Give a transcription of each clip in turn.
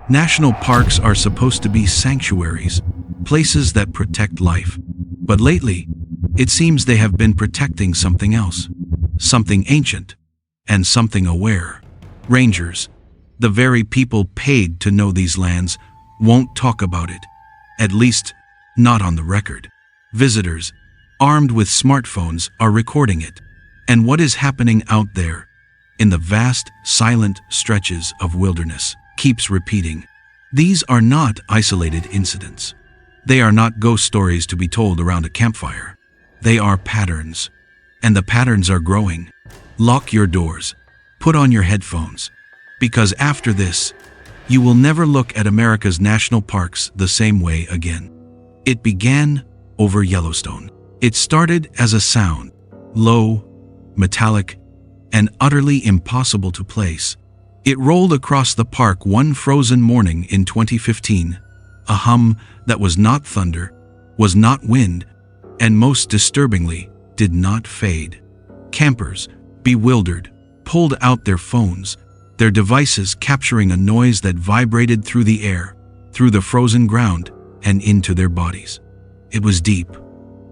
National parks are supposed to be sanctuaries, places that protect life. But lately, it seems they have been protecting something else, something ancient, and something aware. Rangers, the very people paid to know these lands, won't talk about it, at least not on the record. Visitors, armed with smartphones, are recording it. And what is happening out there, in the vast, silent stretches of wilderness, keeps repeating. These are not isolated incidents. They are not ghost stories to be told around a campfire. They are patterns, and the patterns are growing. Lock your doors, put on your headphones, because after this, you will never look at America's national parks the same way again. It began over Yellowstone. It started as a sound, low, metallic, and utterly impossible to place. It rolled across the park one frozen morning in 2015, a hum that was not thunder, was not wind, and most disturbingly, did not fade. Campers, bewildered, pulled out their phones, their devices capturing a noise that vibrated through the air, through the frozen ground, and into their bodies. It was deep,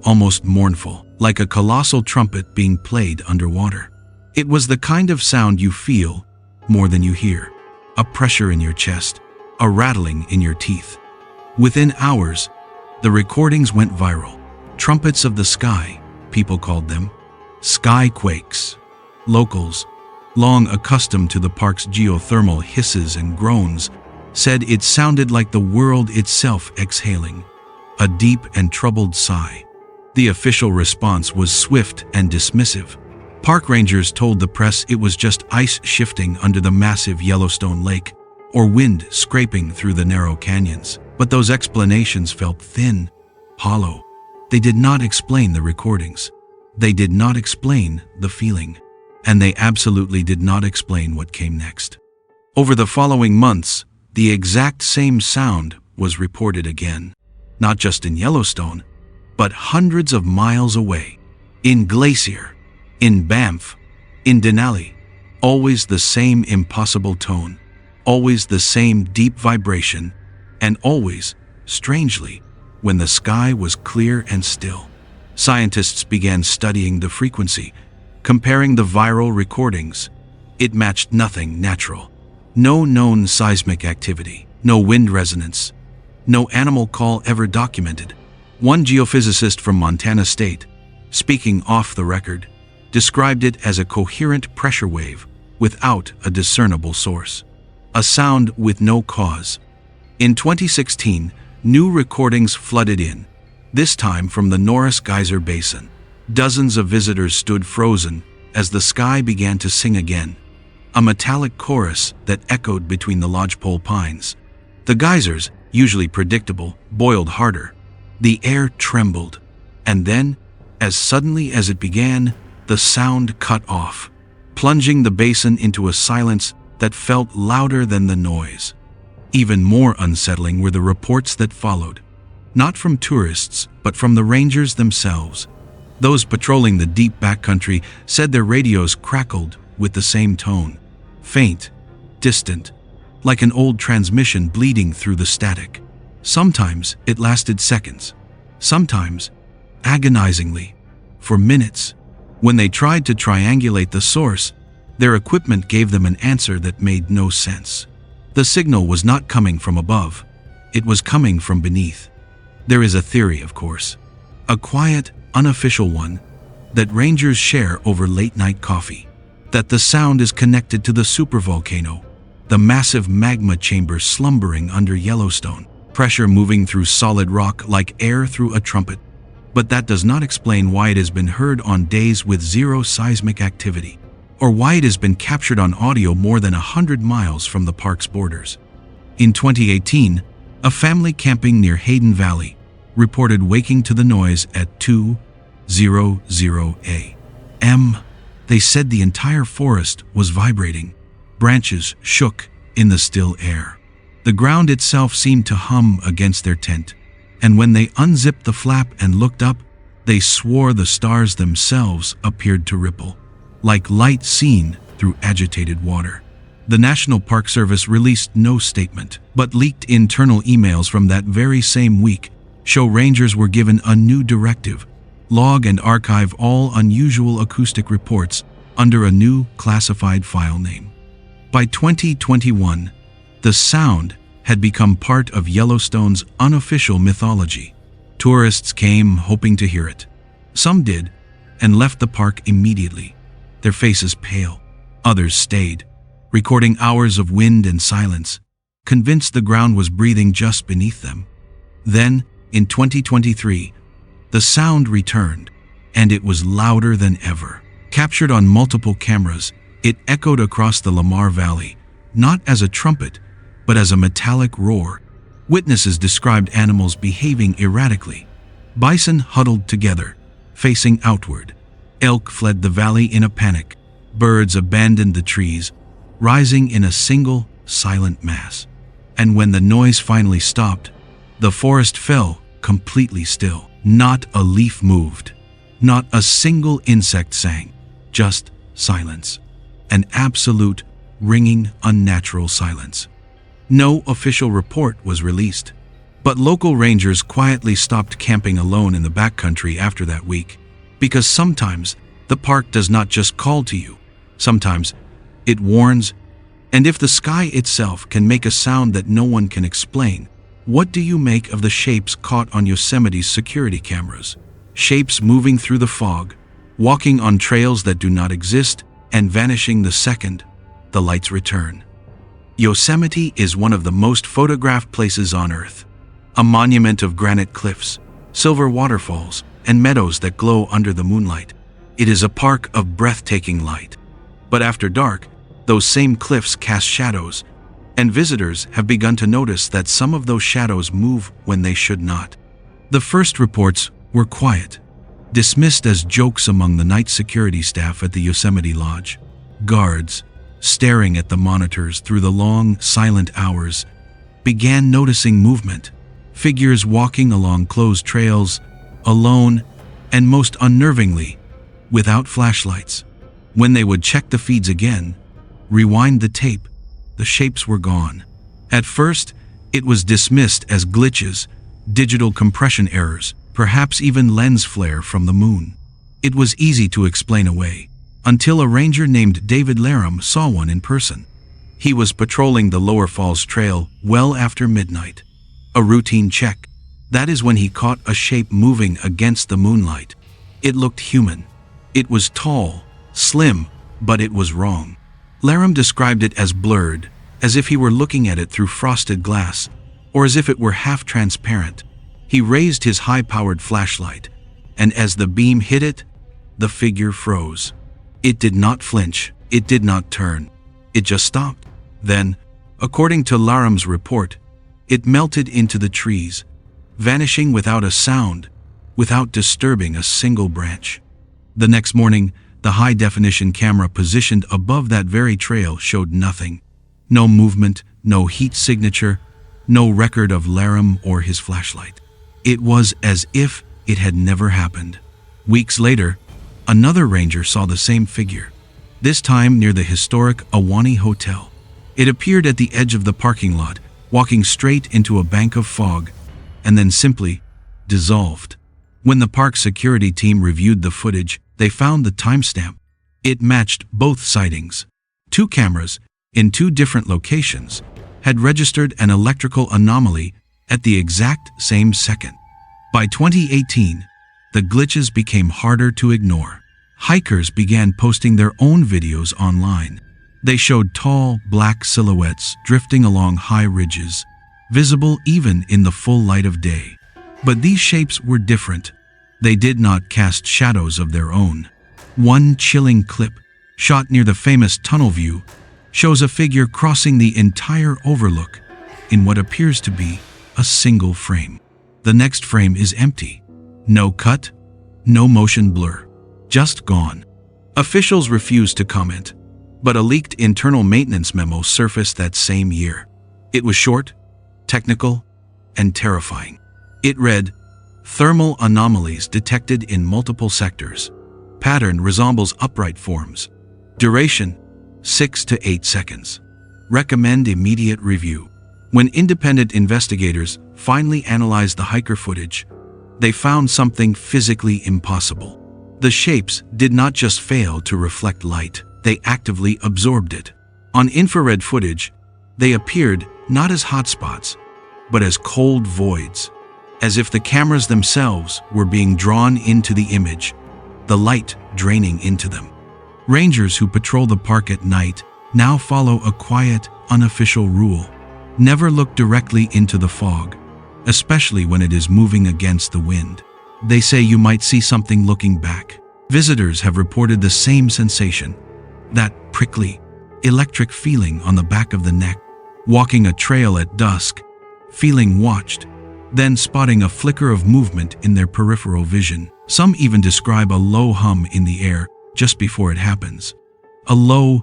almost mournful, like a colossal trumpet being played underwater. It was the kind of sound you feel more than you hear, a pressure in your chest, a rattling in your teeth. Within hours, the recordings went viral. Trumpets of the sky, people called them. Sky quakes. Locals, long accustomed to the park's geothermal hisses and groans, said it sounded like the world itself exhaling, a deep and troubled sigh. The official response was swift and dismissive. Park rangers told the press it was just ice shifting under the massive Yellowstone lake, or wind scraping through the narrow canyons. But those explanations felt thin, hollow. They did not explain the recordings. They did not explain the feeling. And they absolutely did not explain what came next. Over the following months, the exact same sound was reported again. Not just in Yellowstone, but hundreds of miles away. In Glacier, in Banff, in Denali. Always the same impossible tone. Always the same deep vibration. And always, strangely, when the sky was clear and still. Scientists began studying the frequency, comparing the viral recordings. It matched nothing natural. No known seismic activity, no wind resonance, no animal call ever documented. One geophysicist from Montana State, speaking off the record, described it as a coherent pressure wave without a discernible source. A sound with no cause. In 2016, new recordings flooded in, this time from the Norris Geyser Basin. Dozens of visitors stood frozen as the sky began to sing again, a metallic chorus that echoed between the lodgepole pines. The geysers, usually predictable, boiled harder. The air trembled, and then, as suddenly as it began, the sound cut off, plunging the basin into a silence that felt louder than the noise. Even more unsettling were the reports that followed, not from tourists, but from the rangers themselves. Those patrolling the deep backcountry said their radios crackled with the same tone, faint, distant, like an old transmission bleeding through the static. Sometimes it lasted seconds, sometimes, agonizingly, for minutes. When they tried to triangulate the source, their equipment gave them an answer that made no sense. The signal was not coming from above, it was coming from beneath. There is a theory, of course, a quiet, unofficial one, that rangers share over late-night coffee, that the sound is connected to the supervolcano, the massive magma chamber slumbering under Yellowstone, pressure moving through solid rock like air through a trumpet. But that does not explain why it has been heard on days with zero seismic activity, or why it has been captured on audio more than 100 miles from the park's borders. In 2018, a family camping near Hayden Valley reported waking to the noise at 2:00 a.m. They said the entire forest was vibrating. Branches shook in the still air. The ground itself seemed to hum against their tent, and when they unzipped the flap and looked up, they swore the stars themselves appeared to ripple, like light seen through agitated water. The National Park Service released no statement, but leaked internal emails from that very same week show rangers were given a new directive: log and archive all unusual acoustic reports under a new classified file name. By 2021, the sound had become part of Yellowstone's unofficial mythology. Tourists came hoping to hear it. Some did, and left the park immediately, their faces pale. Others stayed, recording hours of wind and silence, convinced the ground was breathing just beneath them. Then, in 2023, the sound returned, and it was louder than ever. Captured on multiple cameras, it echoed across the Lamar Valley, not as a trumpet, but as a metallic roar. Witnesses described animals behaving erratically. Bison huddled together, facing outward. Elk fled the valley in a panic. Birds abandoned the trees, rising in a single, silent mass. And when the noise finally stopped, the forest fell completely still. Not a leaf moved. Not a single insect sang. Just silence. An absolute, ringing, unnatural silence. No official report was released. But local rangers quietly stopped camping alone in the backcountry after that week. Because sometimes, the park does not just call to you. Sometimes, it warns. And if the sky itself can make a sound that no one can explain, what do you make of the shapes caught on Yosemite's security cameras? Shapes moving through the fog, walking on trails that do not exist, and vanishing the second the lights return. Yosemite is one of the most photographed places on Earth. A monument of granite cliffs, silver waterfalls, and meadows that glow under the moonlight. It is a park of breathtaking light. But after dark, those same cliffs cast shadows, and visitors have begun to notice that some of those shadows move when they should not. The first reports were quiet, dismissed as jokes among the night security staff at the Yosemite Lodge. Guards, staring at the monitors through the long, silent hours, began noticing movement. Figures walking along closed trails, alone, and most unnervingly, without flashlights. When they would check the feeds again, rewind the tape, the shapes were gone. At first, it was dismissed as glitches, digital compression errors, perhaps even lens flare from the moon. It was easy to explain away, until a ranger named David Laram saw one in person. He was patrolling the Lower Falls Trail well after midnight. A routine check. That is when he caught a shape moving against the moonlight. It looked human. It was tall, slim, but it was wrong. Laram described it as blurred, as if he were looking at it through frosted glass, or as if it were half transparent. He raised his high-powered flashlight, and as the beam hit it, the figure froze. It did not flinch, it did not turn. It just stopped. Then, according to Laram's report, it melted into the trees, vanishing without a sound, without disturbing a single branch. The next morning, the high-definition camera positioned above that very trail showed nothing. No movement, no heat signature, no record of Laram or his flashlight. It was as if it had never happened. Weeks later, another ranger saw the same figure, this time near the historic Ahwahnee Hotel. It appeared at the edge of the parking lot, walking straight into a bank of fog, and then simply dissolved. When the park security team reviewed the footage, they found the timestamp. It matched both sightings. Two cameras, in two different locations, had registered an electrical anomaly at the exact same second. By 2018, the glitches became harder to ignore. Hikers began posting their own videos online. They showed tall, black silhouettes drifting along high ridges, visible even in the full light of day. But these shapes were different. They did not cast shadows of their own. One chilling clip, shot near the famous tunnel view, shows a figure crossing the entire overlook in what appears to be a single frame. The next frame is empty. No cut, no motion blur. Just gone. Officials refused to comment, but a leaked internal maintenance memo surfaced that same year. It was short, technical, and terrifying. It read, "Thermal anomalies detected in multiple sectors. Pattern resembles upright forms. Duration, 6 to 8 seconds." Recommend immediate review. When independent investigators finally analyzed the hiker footage, they found something physically impossible. The shapes did not just fail to reflect light, they actively absorbed it. On infrared footage, they appeared not as hotspots, but as cold voids, as if the cameras themselves were being drawn into the image, the light draining into them. Rangers who patrol the park at night now follow a quiet, unofficial rule: never look directly into the fog, especially when it is moving against the wind. They say you might see something looking back. Visitors have reported the same sensation, that prickly, electric feeling on the back of the neck, walking a trail at dusk, feeling watched, then spotting a flicker of movement in their peripheral vision. Some even describe a low hum in the air just before it happens. A low,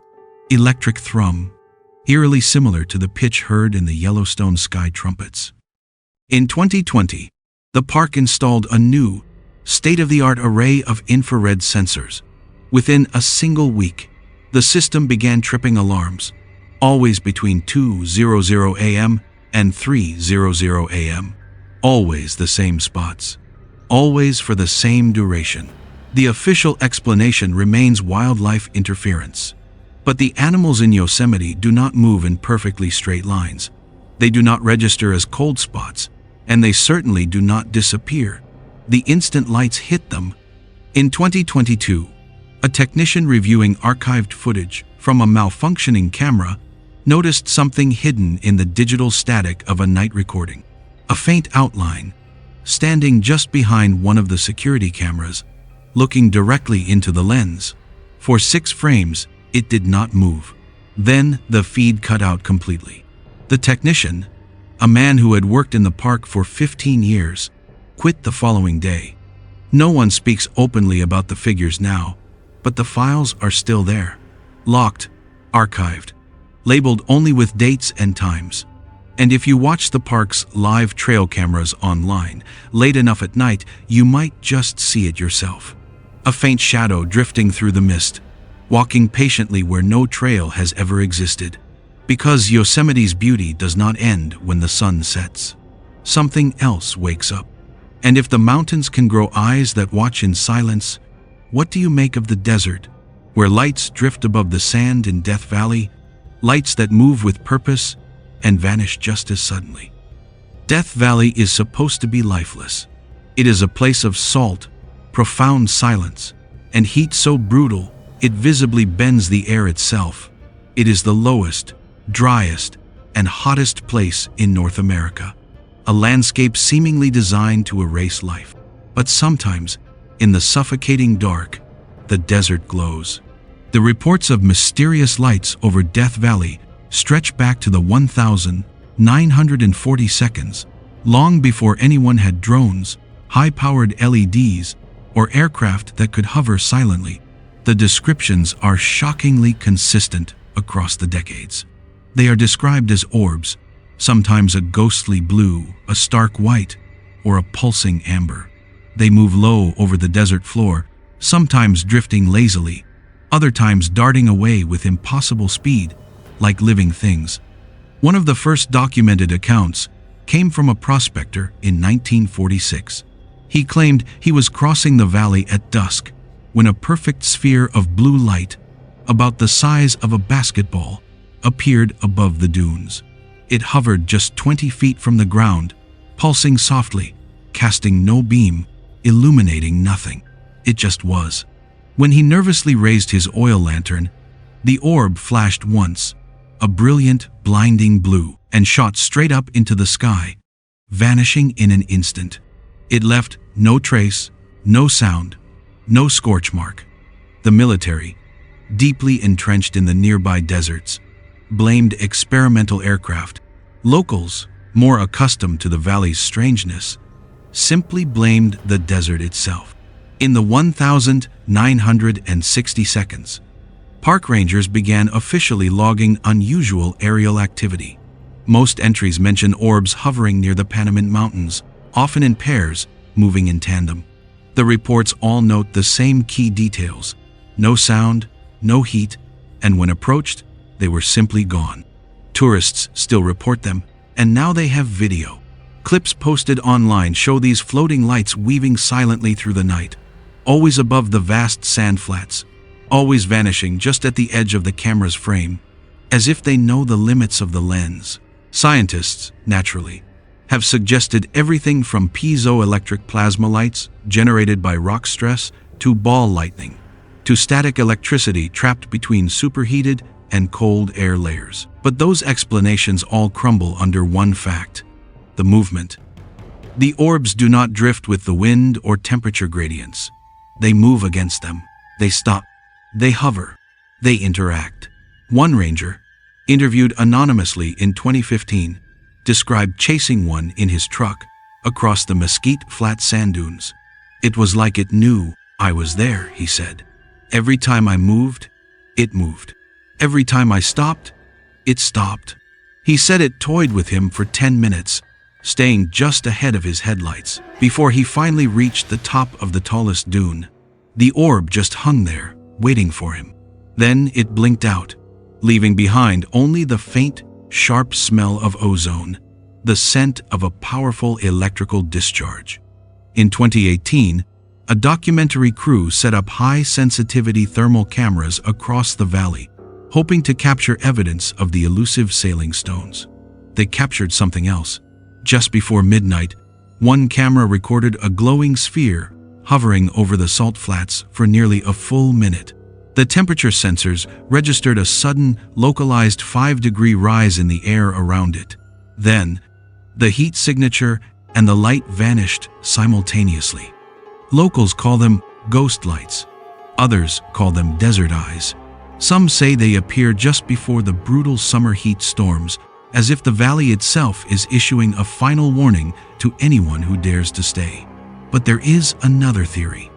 electric thrum, eerily similar to the pitch heard in the Yellowstone sky trumpets. In 2020, the park installed a new, state-of-the-art array of infrared sensors. Within a single week, the system began tripping alarms, always between 2:00 a.m. and 3:00 a.m. Always the same spots. Always for the same duration. The official explanation remains wildlife interference. But the animals in Yosemite do not move in perfectly straight lines. They do not register as cold spots, and they certainly do not disappear the instant lights hit them. In 2022, a technician reviewing archived footage from a malfunctioning camera noticed something hidden in the digital static of a night recording. A faint outline, standing just behind one of the security cameras, looking directly into the lens. For 6 frames, it did not move. Then the feed cut out completely. The technician, a man who had worked in the park for 15 years, quit the following day. No one speaks openly about the figures now, but the files are still there. Locked, archived, labeled only with dates and times. And if you watch the park's live trail cameras online, late enough at night, you might just see it yourself. A faint shadow drifting through the mist, walking patiently where no trail has ever existed. Because Yosemite's beauty does not end when the sun sets. Something else wakes up. And if the mountains can grow eyes that watch in silence, what do you make of the desert, where lights drift above the sand in Death Valley, lights that move with purpose and vanish just as suddenly? Death Valley is supposed to be lifeless. It is a place of salt, profound silence, and heat so brutal it visibly bends the air itself. It is the lowest, driest, and hottest place in North America. A landscape seemingly designed to erase life. But sometimes, in the suffocating dark, the desert glows. The reports of mysterious lights over Death Valley stretch back to the 1940 seconds, long before anyone had drones, high-powered LEDs, or aircraft that could hover silently. The descriptions are shockingly consistent across the decades. They are described as orbs, sometimes a ghostly blue, a stark white, or a pulsing amber. They move low over the desert floor, sometimes drifting lazily, other times darting away with impossible speed, like living things. One of the first documented accounts came from a prospector in 1946. He claimed he was crossing the valley at dusk when a perfect sphere of blue light, about the size of a basketball, appeared above the dunes. It hovered just 20 feet from the ground, pulsing softly, casting no beam, illuminating nothing. It just was. When he nervously raised his oil lantern, the orb flashed once, a brilliant, blinding blue, and shot straight up into the sky, vanishing in an instant. It left no trace, no sound, no scorch mark. The military, deeply entrenched in the nearby deserts, blamed experimental aircraft. Locals, more accustomed to the valley's strangeness, simply blamed the desert itself. In the 1960 seconds, park rangers began officially logging unusual aerial activity. Most entries mention orbs hovering near the Panamint Mountains, often in pairs, moving in tandem. The reports all note the same key details: no sound, no heat, and when approached, they were simply gone. Tourists still report them, and now they have video. Clips posted online show these floating lights weaving silently through the night, always above the vast sand flats, always vanishing just at the edge of the camera's frame, as if they know the limits of the lens. Scientists, naturally, have suggested everything from piezoelectric plasma lights generated by rock stress to ball lightning, to static electricity trapped between superheated and cold air layers. But those explanations all crumble under one fact: the movement. The orbs do not drift with the wind or temperature gradients. They move against them. They stop. They hover. They interact. One ranger, interviewed anonymously in 2015, described chasing one in his truck across the Mesquite Flat sand dunes. "It was like it knew I was there," he said. "Every time I moved, it moved. Every time I stopped, it stopped." He said it toyed with him for 10 minutes, staying just ahead of his headlights, before he finally reached the top of the tallest dune. The orb just hung there, waiting for him. Then it blinked out, leaving behind only the faint, sharp smell of ozone, the scent of a powerful electrical discharge. In 2018, a documentary crew set up high-sensitivity thermal cameras across the valley, hoping to capture evidence of the elusive sailing stones. They captured something else. Just before midnight, one camera recorded a glowing sphere hovering over the salt flats for nearly a full minute. The temperature sensors registered a sudden, localized 5-degree rise in the air around it. Then, the heat signature and the light vanished simultaneously. Locals call them ghost lights. Others call them desert eyes. Some say they appear just before the brutal summer heat storms, as if the valley itself is issuing a final warning to anyone who dares to stay. But there is another theory,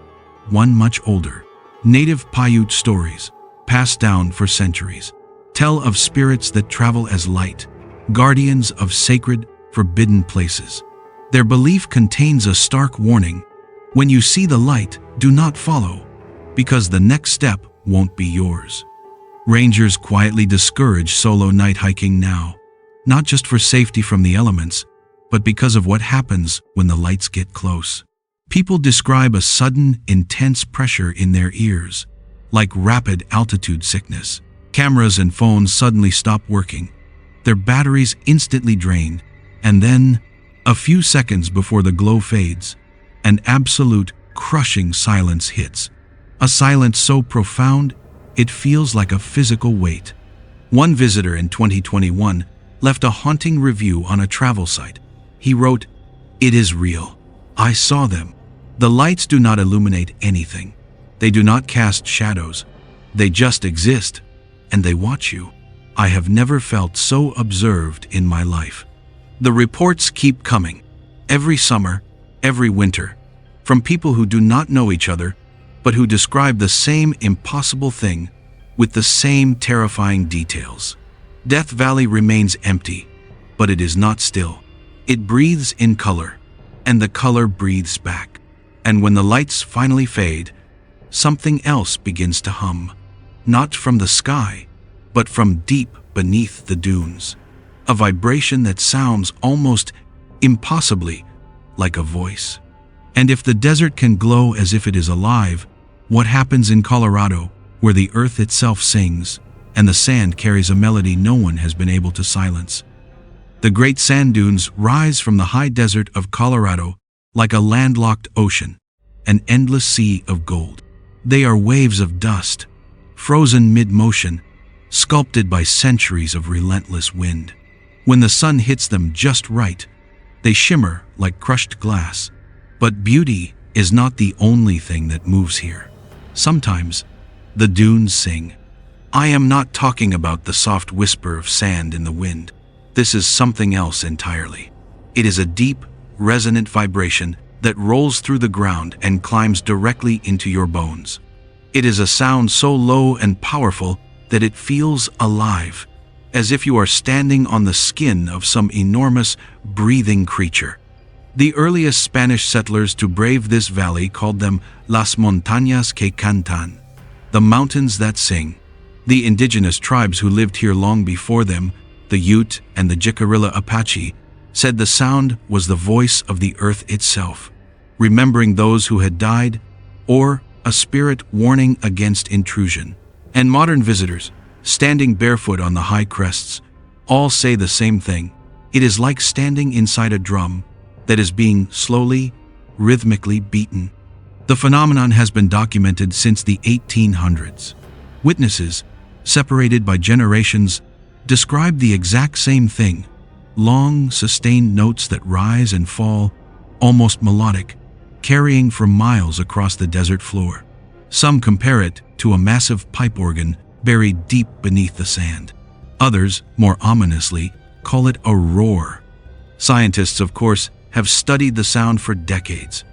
one much older. Native Paiute stories, passed down for centuries, tell of spirits that travel as light, guardians of sacred, forbidden places. Their belief contains a stark warning: when you see the light, do not follow, because the next step won't be yours. Rangers quietly discourage solo night hiking now, not just for safety from the elements, but because of what happens when the lights get close. People describe a sudden, intense pressure in their ears, like rapid altitude sickness. Cameras and phones suddenly stop working, their batteries instantly drain, and then, a few seconds before the glow fades, an absolute, crushing silence hits. A silence so profound, it feels like a physical weight. One visitor in 2021 left a haunting review on a travel site. He wrote, "It is real. I saw them. The lights do not illuminate anything. They do not cast shadows. They just exist, and they watch you. I have never felt so observed in my life." The reports keep coming, every summer, every winter, from people who do not know each other, but who describe the same impossible thing with the same terrifying details. Death Valley remains empty, but it is not still. It breathes in color, and the color breathes back. And when the lights finally fade, something else begins to hum, not from the sky, but from deep beneath the dunes. A vibration that sounds almost impossibly like a voice. And if the desert can glow as if it is alive, what happens in Colorado, where the earth itself sings, and the sand carries a melody no one has been able to silence? The great sand dunes rise from the high desert of Colorado like a landlocked ocean, an endless sea of gold. They are waves of dust, frozen mid-motion, sculpted by centuries of relentless wind. When the sun hits them just right, they shimmer like crushed glass. But beauty is not the only thing that moves here. Sometimes, the dunes sing. I am not talking about the soft whisper of sand in the wind. This is something else entirely. It is a deep, resonant vibration that rolls through the ground and climbs directly into your bones. It is a sound so low and powerful that it feels alive, as if you are standing on the skin of some enormous, breathing creature. The earliest Spanish settlers to brave this valley called them Las Montañas que Cantan, the mountains that sing. The indigenous tribes who lived here long before them, the Ute and the Jicarilla Apache, said the sound was the voice of the earth itself, remembering those who had died, or a spirit warning against intrusion. And modern visitors, standing barefoot on the high crests, all say the same thing. It is like standing inside a drum that is being slowly, rhythmically beaten. The phenomenon has been documented since the 1800s. Witnesses, separated by generations, describe the exact same thing: long, sustained notes that rise and fall, almost melodic, carrying for miles across the desert floor. Some compare it to a massive pipe organ buried deep beneath the sand. Others, more ominously, call it a roar. Scientists, of course, have studied the sound for decades.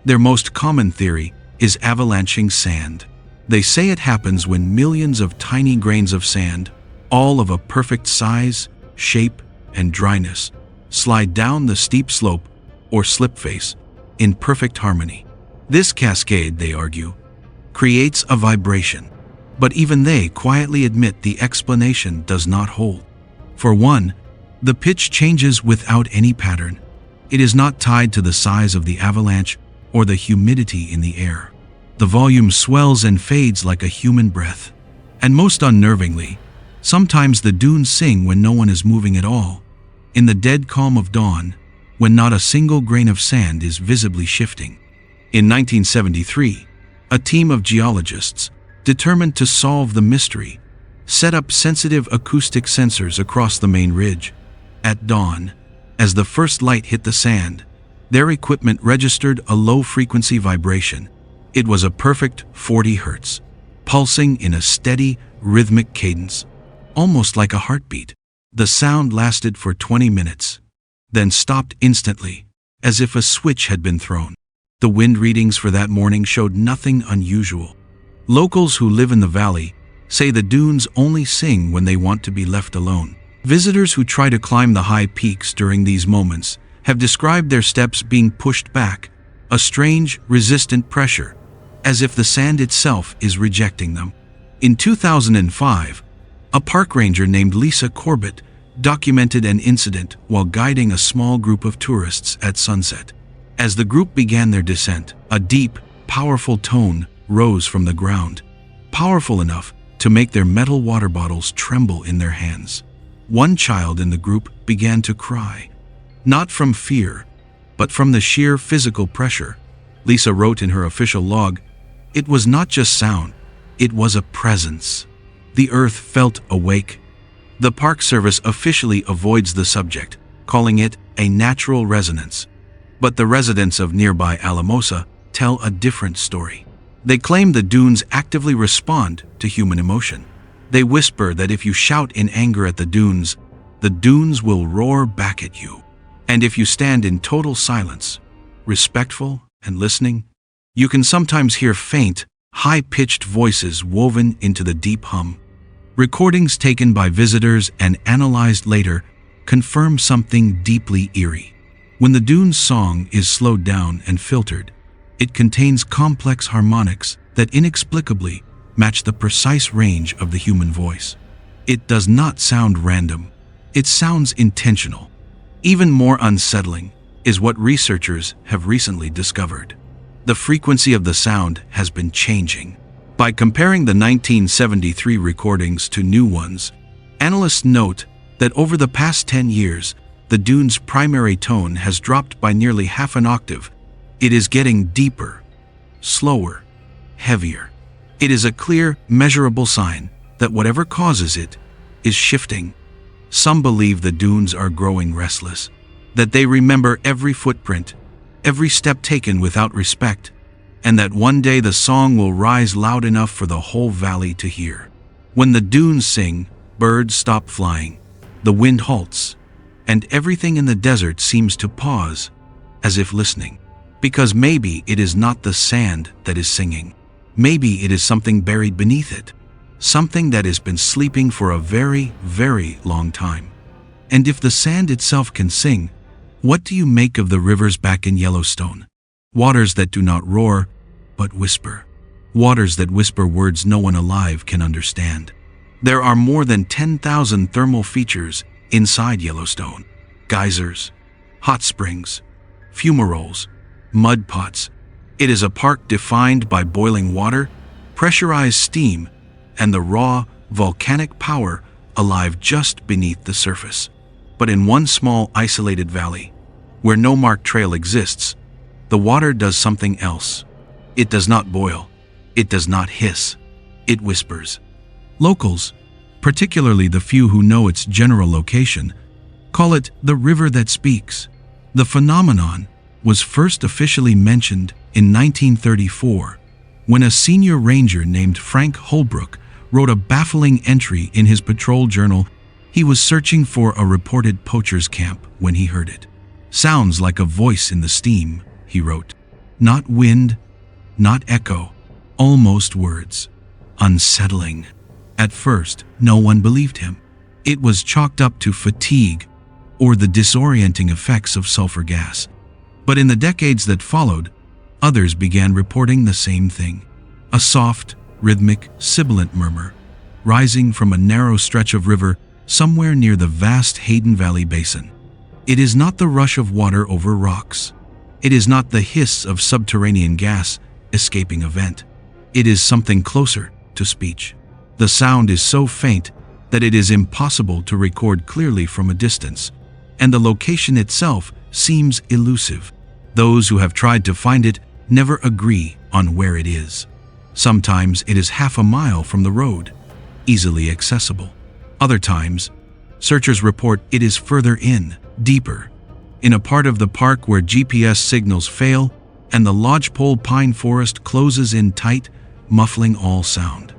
Their most common theory is avalanching sand. They say it happens when millions of tiny grains of sand, all of a perfect size, shape, and dryness, slide down the steep slope or slip face in perfect harmony. This cascade, they argue, creates a vibration. But even they quietly admit the explanation does not hold. For one, the pitch changes without any pattern. It is not tied to the size of the avalanche or the humidity in the air. The volume swells and fades like a human breath. And most unnervingly, sometimes the dunes sing when no one is moving at all, in the dead calm of dawn, when not a single grain of sand is visibly shifting. In 1973, a team of geologists, determined to solve the mystery, set up sensitive acoustic sensors across the main ridge. At dawn, as the first light hit the sand, their equipment registered a low-frequency vibration. It was a perfect 40 hertz, pulsing in a steady, rhythmic cadence, almost like a heartbeat. The sound lasted for 20 minutes, then stopped instantly, as if a switch had been thrown. The wind readings for that morning showed nothing unusual. Locals who live in the valley say the dunes only sing when they want to be left alone. Visitors who try to climb the high peaks during these moments have described their steps being pushed back, a strange, resistant pressure, as if the sand itself is rejecting them. In 2005, a park ranger named Lisa Corbett documented an incident while guiding a small group of tourists at sunset. As the group began their descent, a deep, powerful tone rose from the ground, powerful enough to make their metal water bottles tremble in their hands. One child in the group began to cry, not from fear, but from the sheer physical pressure. Lisa wrote in her official log, "It was not just sound, it was a presence. The earth felt awake." The Park Service officially avoids the subject, calling it a natural resonance. But the residents of nearby Alamosa tell a different story. They claim the dunes actively respond to human emotion. They whisper that if you shout in anger at the dunes will roar back at you. And if you stand in total silence, respectful and listening, you can sometimes hear faint, high-pitched voices woven into the deep hum. Recordings taken by visitors and analyzed later confirm something deeply eerie. When the dunes' song is slowed down and filtered, it contains complex harmonics that inexplicably match the precise range of the human voice. It does not sound random. It sounds intentional. Even more unsettling is what researchers have recently discovered. The frequency of the sound has been changing. By comparing the 1973 recordings to new ones, analysts note that over the past 10 years, the dune's primary tone has dropped by nearly half an octave. It is getting deeper, slower, heavier. It is a clear, measurable sign that whatever causes it is shifting. Some believe the dunes are growing restless, that they remember every footprint, every step taken without respect, and that one day the song will rise loud enough for the whole valley to hear. When the dunes sing, birds stop flying, the wind halts, and everything in the desert seems to pause, as if listening. Because maybe it is not the sand that is singing. Maybe it is something buried beneath it. Something that has been sleeping for a very, very long time. And if the sand itself can sing, what do you make of the rivers back in Yellowstone? Waters that do not roar, but whisper. Waters that whisper words no one alive can understand. There are more than 10,000 thermal features inside Yellowstone. Geysers, hot springs, fumaroles, mud pots. It is a park defined by boiling water, pressurized steam, and the raw, volcanic power alive just beneath the surface. But in one small, isolated valley, where no marked trail exists, the water does something else. It does not boil. It does not hiss. It whispers. Locals, particularly the few who know its general location, call it the river that speaks. The phenomenon was first officially mentioned in 1934 when a senior ranger named Frank Holbrook wrote a baffling entry in his patrol journal. He was searching for a reported poacher's camp when he heard it. "Sounds like a voice in the steam," he wrote. "Not wind, not echo, almost words. Unsettling." At first, no one believed him. It was chalked up to fatigue or the disorienting effects of sulfur gas. But in the decades that followed, others began reporting the same thing. A soft, rhythmic, sibilant murmur, rising from a narrow stretch of river somewhere near the vast Hayden Valley Basin. It is not the rush of water over rocks. It is not the hiss of subterranean gas escaping a vent. It is something closer to speech. The sound is so faint that it is impossible to record clearly from a distance, and the location itself seems elusive. Those who have tried to find it never agree on where it is. Sometimes it is half a mile from the road, easily accessible. Other times, searchers report it is further in, deeper, in a part of the park where GPS signals fail and the lodgepole pine forest closes in tight, muffling all sound.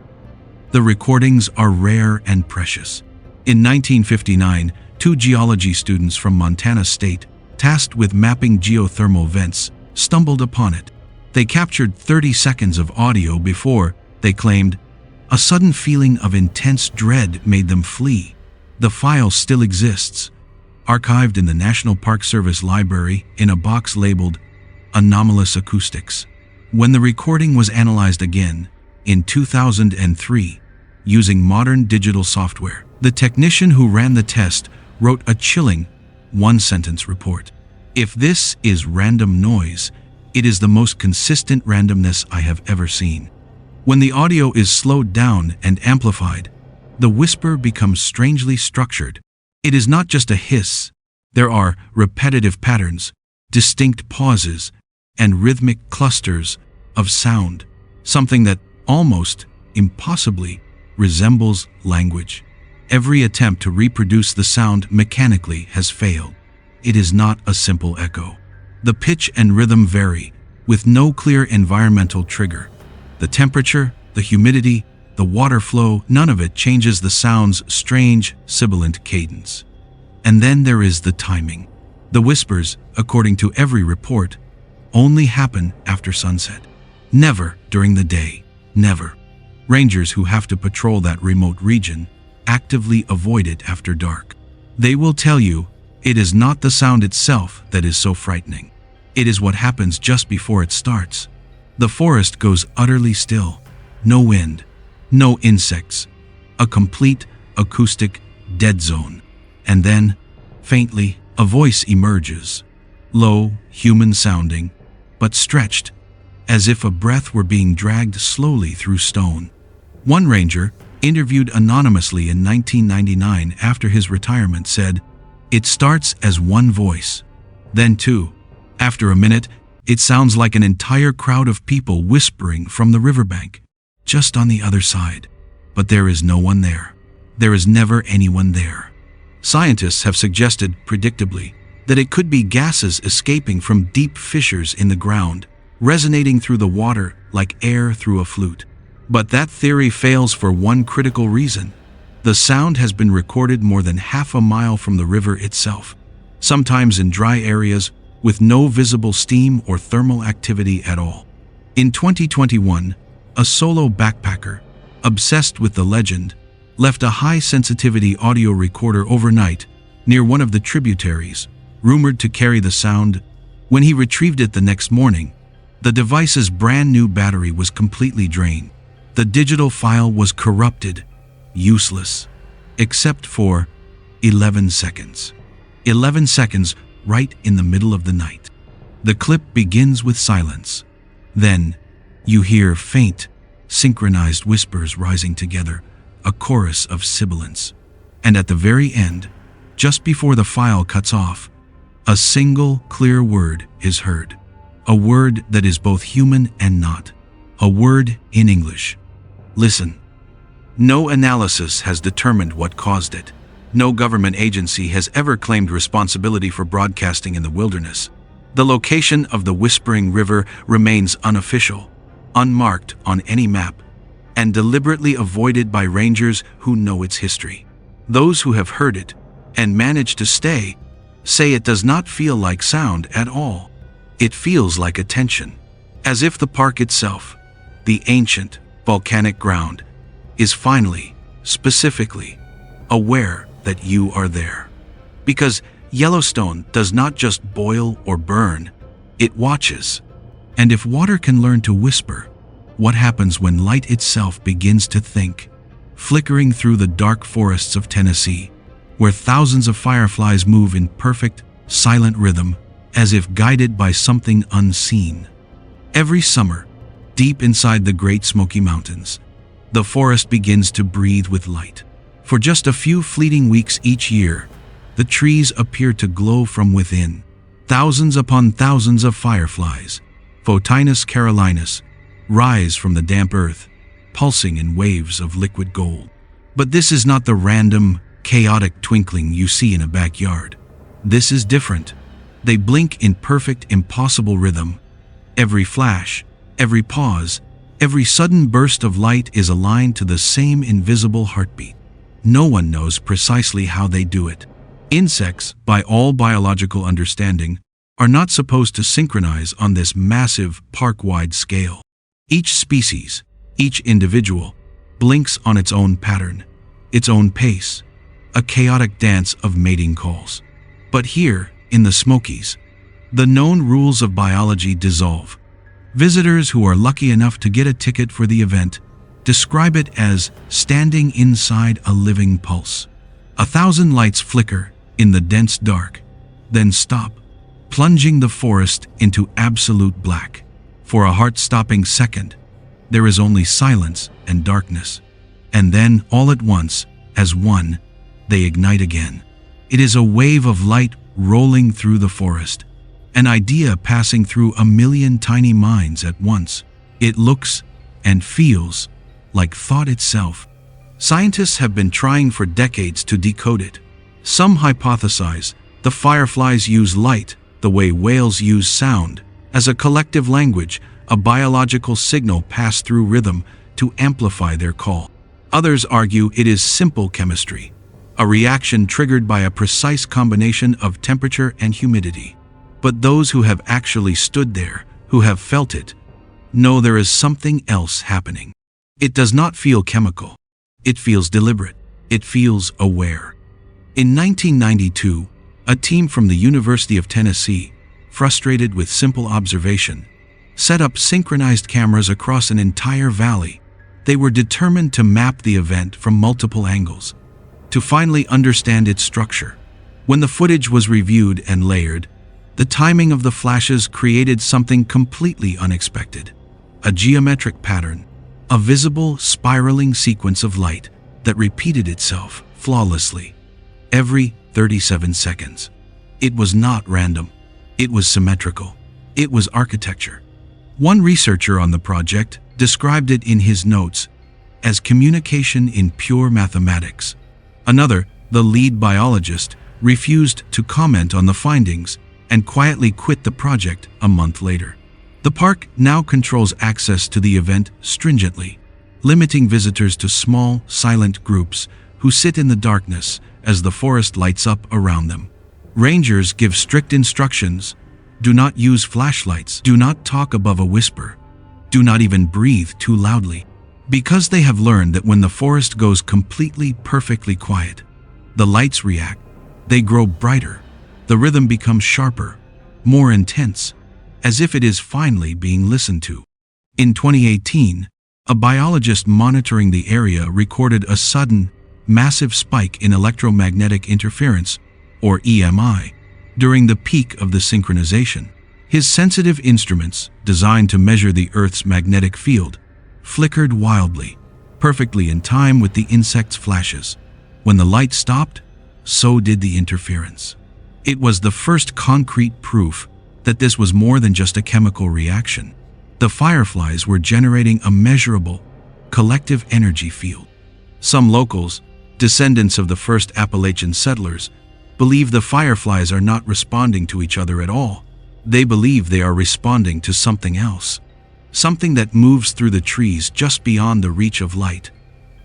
The recordings are rare and precious. In 1959, two geology students from Montana State, tasked with mapping geothermal vents, stumbled upon it. They captured 30 seconds of audio before, they claimed, a sudden feeling of intense dread made them flee. The file still exists, archived in the National Park Service Library in a box labeled Anomalous Acoustics. When the recording was analyzed again, in 2003, using modern digital software, the technician who ran the test wrote a chilling, one-sentence report. "If this is random noise, it is the most consistent randomness I have ever seen. When the audio is slowed down and amplified, the whisper becomes strangely structured. It is not just a hiss. There are repetitive patterns, distinct pauses, and rhythmic clusters of sound, something that almost impossibly resembles language. Every attempt to reproduce the sound mechanically has failed. It is not a simple echo. The pitch and rhythm vary, with no clear environmental trigger. The temperature, the humidity, the water flow, none of it changes the sound's strange, sibilant cadence. And then there is the timing. The whispers, according to every report, only happen after sunset. Never during the day. Never. Rangers who have to patrol that remote region actively avoid it after dark. They will tell you it is not the sound itself that is so frightening. It is what happens just before it starts. The forest goes utterly still. No wind, no insects. A complete acoustic dead zone. And then, faintly, a voice emerges. Low, human-sounding, but stretched, as if a breath were being dragged slowly through stone. One ranger, interviewed anonymously in 1999 after his retirement, said, "It starts as one voice, then two. After a minute, it sounds like an entire crowd of people whispering from the riverbank, just on the other side. But there is no one there. There is never anyone there." Scientists have suggested, predictably, that it could be gases escaping from deep fissures in the ground, resonating through the water like air through a flute. But that theory fails for one critical reason. The sound has been recorded more than half a mile from the river itself, sometimes in dry areas with no visible steam or thermal activity at all. In 2021, a solo backpacker, obsessed with the legend, left a high-sensitivity audio recorder overnight near one of the tributaries, rumored to carry the sound. When he retrieved it the next morning, the device's brand-new battery was completely drained. The digital file was corrupted, useless, except for 11 seconds. 11 seconds right in the middle of the night. The clip begins with silence. Then, you hear faint, synchronized whispers rising together, a chorus of sibilants. And at the very end, just before the file cuts off, a single clear word is heard. A word that is both human and not. A word in English. Listen. No analysis has determined what caused it. No government agency has ever claimed responsibility for broadcasting in the wilderness. The location of the Whispering River remains unofficial, unmarked on any map, and deliberately avoided by rangers who know its history. Those who have heard it and managed to stay say it does not feel like sound at all. It feels like attention, as if the park itself, the ancient volcanic ground, is finally, specifically, aware that you are there. Because Yellowstone does not just boil or burn, it watches. And if water can learn to whisper, what happens when light itself begins to think? Flickering through the dark forests of Tennessee, where thousands of fireflies move in perfect, silent rhythm, as if guided by something unseen. Every summer, deep inside the Great Smoky Mountains, the forest begins to breathe with light. For just a few fleeting weeks each year, the trees appear to glow from within. Thousands upon thousands of fireflies, Photinus carolinus, rise from the damp earth, pulsing in waves of liquid gold. But this is not the random, chaotic twinkling you see in a backyard. This is different. They blink in perfect, impossible rhythm. Every flash, every pause, every sudden burst of light is aligned to the same invisible heartbeat. No one knows precisely how they do it. Insects, by all biological understanding, are not supposed to synchronize on this massive, park-wide scale. Each species, each individual, blinks on its own pattern, its own pace, a chaotic dance of mating calls. But here, in the Smokies, the known rules of biology dissolve. Visitors who are lucky enough to get a ticket for the event describe it as standing inside a living pulse. 1,000 lights flicker in the dense dark, then stop, plunging the forest into absolute black. For a heart-stopping second, there is only silence and darkness. And then, all at once, as one, they ignite again. It is a wave of light rolling through the forest, an idea passing through a million tiny minds at once. It looks and feels like thought itself. Scientists have been trying for decades to decode it. Some hypothesize the fireflies use light, the way whales use sound, as a collective language, a biological signal passed through rhythm to amplify their call. Others argue it is simple chemistry, a reaction triggered by a precise combination of temperature and humidity. But those who have actually stood there, who have felt it, know there is something else happening. It does not feel chemical. It feels deliberate. It feels aware. In 1992, a team from the University of Tennessee, frustrated with simple observation, set up synchronized cameras across an entire valley. They were determined to map the event from multiple angles, to finally understand its structure. When the footage was reviewed and layered, the timing of the flashes created something completely unexpected. A geometric pattern, a visible, spiraling sequence of light that repeated itself flawlessly every 37 seconds. It was not random. It was symmetrical. It was architecture. One researcher on the project described it in his notes as communication in pure mathematics. Another, the lead biologist, refused to comment on the findings and quietly quit the project a month later. The park now controls access to the event stringently, limiting visitors to small, silent groups who sit in the darkness as the forest lights up around them. Rangers give strict instructions: do not use flashlights, do not talk above a whisper, do not even breathe too loudly. Because they have learned that when the forest goes completely, perfectly quiet, the lights react. They grow brighter. The rhythm becomes sharper, more intense, as if it is finally being listened to. In 2018, a biologist monitoring the area recorded a sudden, massive spike in electromagnetic interference, or EMI, during the peak of the synchronization. His sensitive instruments, designed to measure the Earth's magnetic field, flickered wildly, perfectly in time with the insect's flashes. When the light stopped, so did the interference. It was the first concrete proof that this was more than just a chemical reaction. The fireflies were generating a measurable, collective energy field. Some locals, descendants of the first Appalachian settlers, believe the fireflies are not responding to each other at all. They believe they are responding to something else. Something that moves through the trees just beyond the reach of light.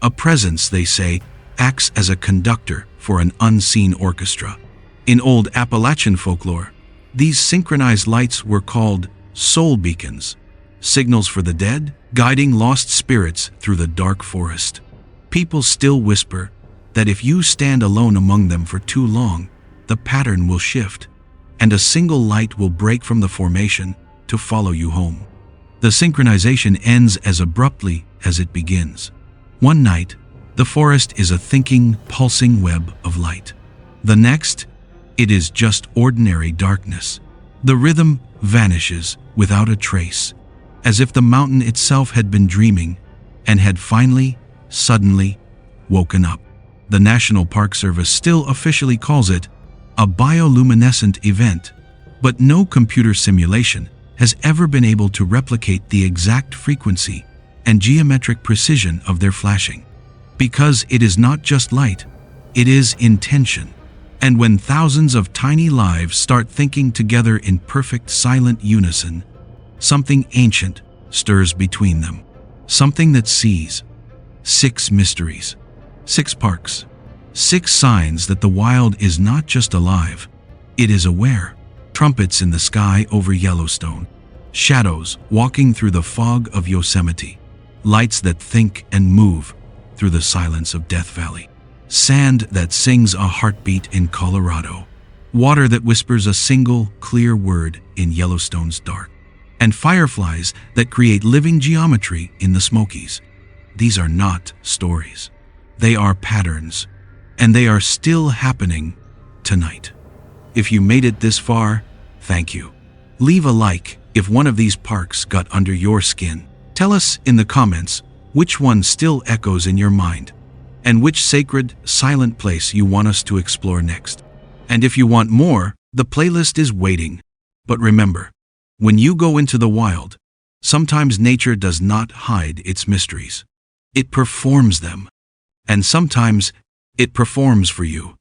A presence, they say, acts as a conductor for an unseen orchestra. In old Appalachian folklore, these synchronized lights were called soul beacons, signals for the dead, guiding lost spirits through the dark forest. People still whisper that if you stand alone among them for too long, the pattern will shift, and a single light will break from the formation to follow you home. The synchronization ends as abruptly as it begins. One night, the forest is a thinking, pulsing web of light. The next, it is just ordinary darkness. The rhythm vanishes without a trace, as if the mountain itself had been dreaming and had finally, suddenly, woken up. The National Park Service still officially calls it a bioluminescent event, but no computer simulation has ever been able to replicate the exact frequency and geometric precision of their flashing. Because it is not just light, it is intention. And when thousands of tiny lives start thinking together in perfect silent unison, something ancient stirs between them. Something that sees 6 mysteries, 6 parks, 6 signs that the wild is not just alive, it is aware. Trumpets in the sky over Yellowstone, shadows walking through the fog of Yosemite, lights that think and move through the silence of Death Valley, sand that sings a heartbeat in Colorado, water that whispers a single, clear word in Yellowstone's dark, and fireflies that create living geometry in the Smokies. These are not stories. They are patterns, and they are still happening tonight. If you made it this far, thank you. Leave a like if one of these parks got under your skin. Tell us in the comments which one still echoes in your mind, and which sacred, silent place you want us to explore next. And if you want more, the playlist is waiting. But remember, when you go into the wild, sometimes nature does not hide its mysteries. It performs them. And sometimes it performs for you.